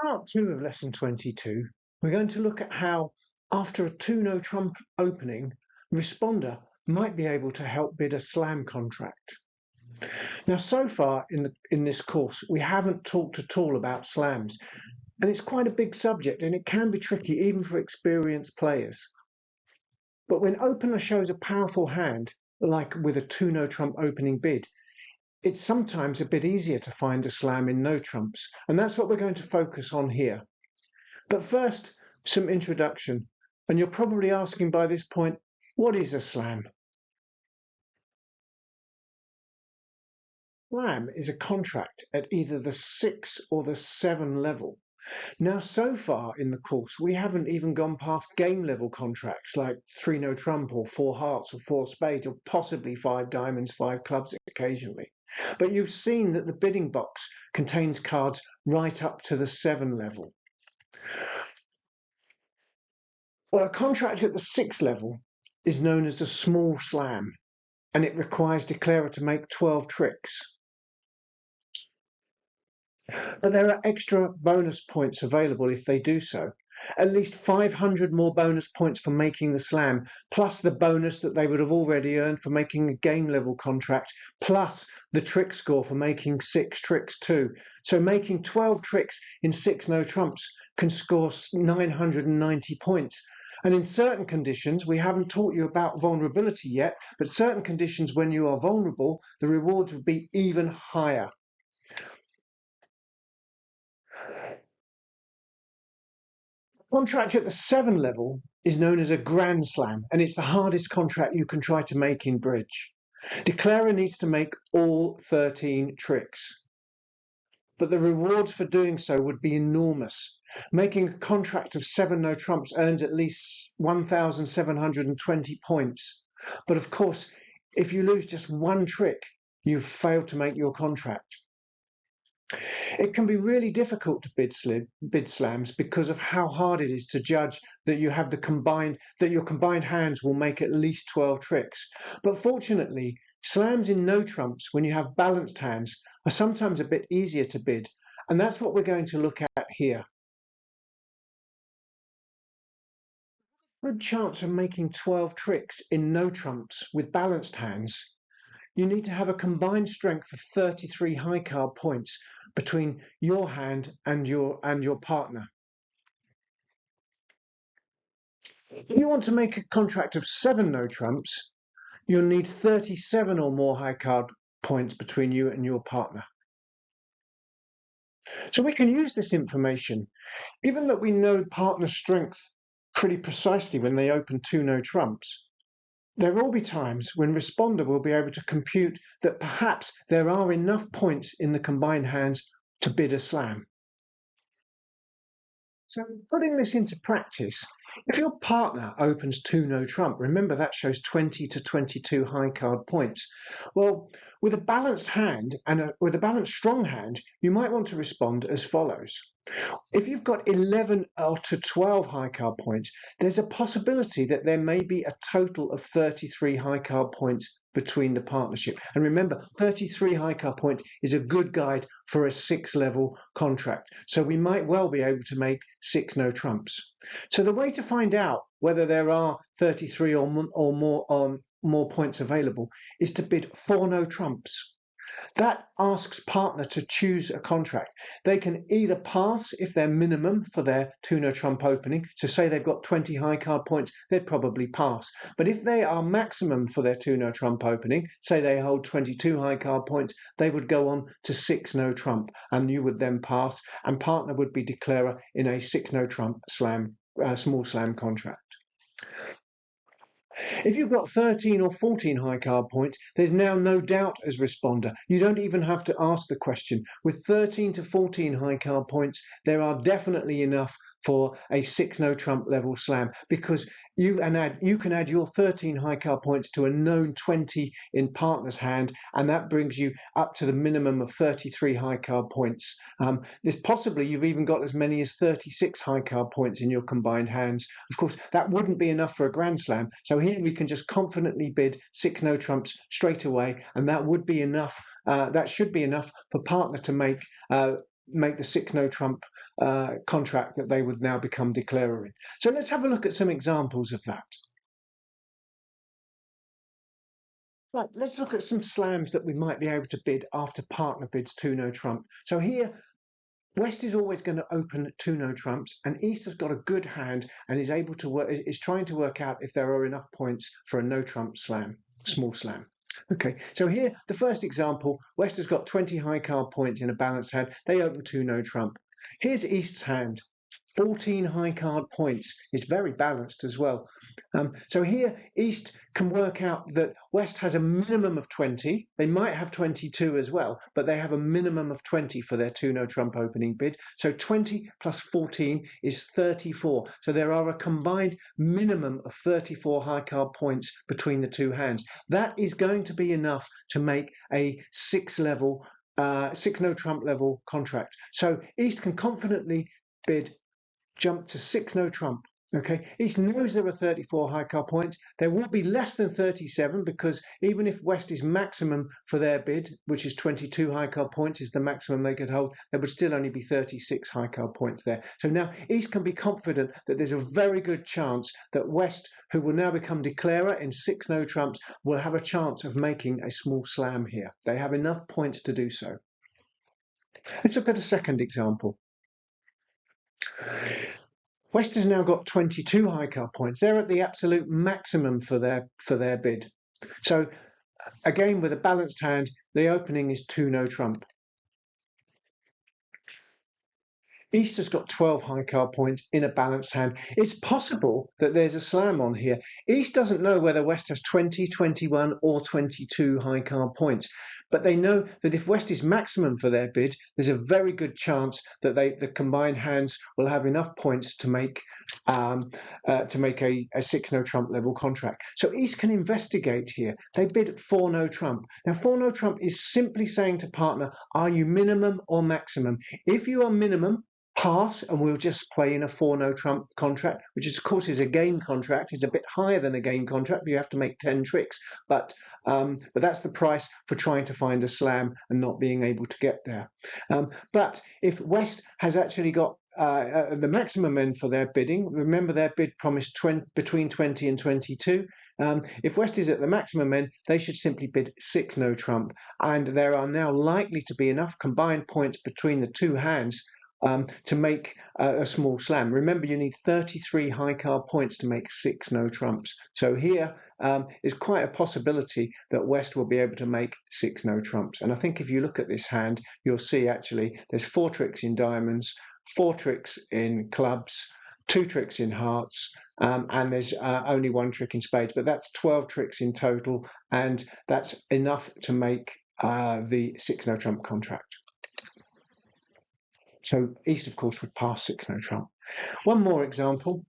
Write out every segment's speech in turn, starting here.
Part 2 of lesson 22, we're going to look at how, after a 2-no trump opening, responder might be able to help bid a slam contract. Now, so far in this course, we haven't talked at all about slams, and it's quite a big subject, and it can be tricky even for experienced players. But when opener shows a powerful hand, like with a 2-no trump opening bid, it's sometimes a bit easier to find a slam in no trumps, and that's what we're going to focus on here. But first, some introduction, and you're probably asking by this point, what is a slam? Slam is a contract at either the 6 or the 7 level. Now, so far in the course, we haven't even gone past game level contracts like 3 no trump or 4 hearts or 4 spades or possibly 5 diamonds, 5 clubs occasionally. But you've seen that the bidding box contains cards right up to the 7 level. Well, a contract at the 6 level is known as a small slam, and it requires declarer to make 12 tricks. But there are extra bonus points available if they do so. At least 500 more bonus points for making the slam, plus the bonus that they would have already earned for making a game level contract, plus the trick score for making 6 tricks too. So making 12 tricks in 6 no trumps can score 990 points. And in certain conditions, we haven't taught you about vulnerability yet, but certain conditions when you are vulnerable, the rewards would be even higher. Contract at the 7 level is known as a Grand Slam, and it's the hardest contract you can try to make in bridge. Declarer needs to make all 13 tricks, but the rewards for doing so would be enormous. Making a contract of 7 no trumps earns at least 1,720 points. But of course, if you lose just one trick, you've failed to make your contract. It can be really difficult to bid slams because of how hard it is to judge that your combined hands will make at least 12 tricks. But fortunately, slams in no trumps when you have balanced hands are sometimes a bit easier to bid, and that's what we're going to look at here. Good chance of making 12 tricks in no trumps with balanced hands. You need to have a combined strength of 33 high card points between your hand and your partner. If you want to make a contract of 7 no trumps, you'll need 37 or more high card points between you and your partner. So we can use this information, even though we know partner strength pretty precisely when they open 2 no trumps. There will be times when responder will be able to compute that perhaps there are enough points in the combined hands to bid a slam. So putting this into practice, if your partner opens 2 no trump, remember that shows 20 to 22 high card points. Well, with a balanced hand and with a balanced strong hand, you might want to respond as follows. If you've got 11 to 12 high card points, there's a possibility that there may be a total of 33 high card points between the partnership. And remember, 33 high card points is a good guide for a 6 level contract. So we might well be able to make 6 no trumps. So the way to find out whether there are 33 or more points available is to bid 4 no trumps. That asks partner to choose a contract. They can either pass if they're minimum for their 2 no trump opening. So say they've got 20 high card points, they'd probably pass. But if they are maximum for their 2 no trump opening, say they hold 22 high card points, they would go on to 6 no trump, and you would then pass, and partner would be declarer in a 6 no trump small slam contract. If you've got 13 or 14 high card points, there's now no doubt as responder. You don't even have to ask the question. With 13 to 14 high card points, there are definitely enough for a 6 no trump level slam, because you can add your 13 high card points to a known 20 in partner's hand, and that brings you up to the minimum of 33 high card points. There's possibly you've even got as many as 36 high card points in your combined hands. Of course, that wouldn't be enough for a grand slam. So here we can just confidently bid 6 no trumps straight away, and that would be enough. That should be enough for partner to make make the 6 no trump contract that they would now become declarer in. So let's have a look at some examples of that. Right, let's look at some slams that we might be able to bid after partner bids 2 no trump. So here, West is always going to open 2 no trumps, and East has got a good hand and is able to work, is trying to work out if there are enough points for a no trump slam, small slam. Okay, so here, the first example, West has got 20 high card points in a balanced hand. They open 2 no trump. Here's East's hand. 14 high card points is very balanced as well. So here East can work out that West has a minimum of 20. They might have 22 as well, but they have a minimum of 20 for their 2 no trump opening bid. So 20 plus 14 is 34. So there are a combined minimum of 34 high card points between the two hands. That is going to be enough to make a 6 no trump level contract. So East can confidently bid jump to 6 no trump. Okay, East knows there are 34 high card points. There will be less than 37 because even if West is maximum for their bid, which is 22 high card points is the maximum they could hold, there would still only be 36 high card points there. So now East can be confident that there's a very good chance that West, who will now become declarer in 6 no trumps, will have a chance of making a small slam here. They have enough points to do so. Let's look at a second example. West has now got 22 high card points. They're at the absolute maximum for their bid. So again, with a balanced hand, the opening is 2 no trump. East has got 12 high card points in a balanced hand. It's possible that there's a slam on here. East doesn't know whether West has 20, 21 or 22 high card points, but they know that if West is maximum for their bid, there's a very good chance that the combined hands will have enough points to make a 6 no trump level contract. So East can investigate here. They bid 4 no trump. Now 4 no trump is simply saying to partner, are you minimum or maximum? If you are minimum, pass, and we'll just play in a 4 no trump contract, which of course is a game contract. It's a bit higher than a game contract, but you have to make 10 tricks. But that's the price for trying to find a slam and not being able to get there. But if West has actually got the maximum end for their bidding, remember their bid promised between 20 and 22. If West is at the maximum end, they should simply bid 6 no trump, and there are now likely to be enough combined points between the two hands to make a small slam. Remember, you need 33 high card points to make 6 no trumps. So here is quite a possibility that West will be able to make 6 no trumps. And I think if you look at this hand, you'll see actually there's 4 tricks in diamonds, 4 tricks in clubs, 2 tricks in hearts, and there's only 1 trick in spades. But that's 12 tricks in total, and that's enough to make the 6 no trump contract. So East, of course, would pass 6 no trump. One more example.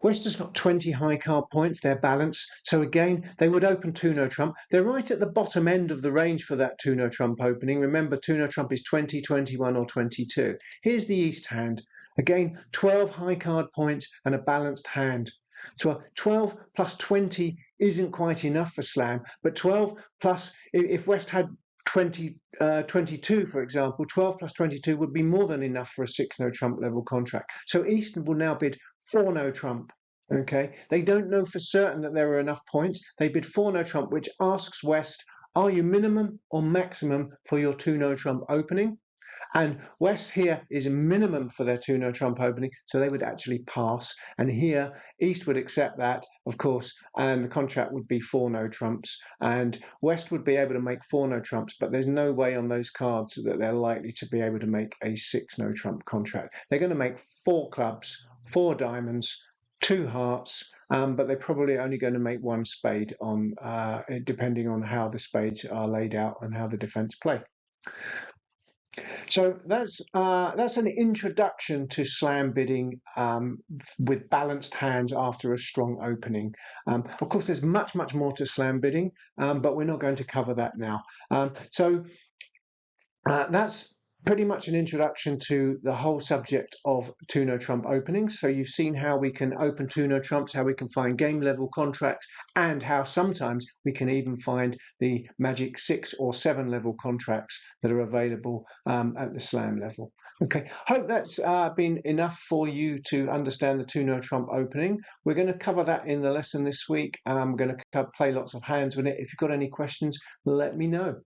West has got 20 high card points, they're balanced. So again, they would open 2 no trump. They're right at the bottom end of the range for that 2 no trump opening. Remember, 2 no trump is 20, 21 or 22. Here's the East hand. Again, 12 high card points and a balanced hand. So 12 plus 20 isn't quite enough for slam, but 12 plus, if West had 22, for example, 12 plus 22 would be more than enough for a 6 no trump level contract. So Eastern will now bid 4 no trump. Okay, they don't know for certain that there are enough points. They bid 4 no trump, which asks West, are you minimum or maximum for your 2 no trump opening? And West here is a minimum for their 2 no trump opening, so they would actually pass. And here East would accept that, of course, and the contract would be 4 no trumps. And West would be able to make 4 no trumps, but there's no way on those cards that they're likely to be able to make a 6 no trump contract. They're going to make 4 clubs, 4 diamonds, 2 hearts, but they're probably only going to make 1 spade on, depending on how the spades are laid out and how the defense play. So that's an introduction to slam bidding with balanced hands after a strong opening. Of course, there's much more to slam bidding, but we're not going to cover that now. So that's pretty much an introduction to the whole subject of two no trump openings. So you've seen how we can open two no trumps, how we can find game level contracts, and how sometimes we can even find the magic 6 or 7 level contracts that are available at the slam level. Okay, hope that's been enough for you to understand the two no trump opening. We're going to cover that in the lesson this week. I'm going to play lots of hands with it. If you've got any questions, let me know.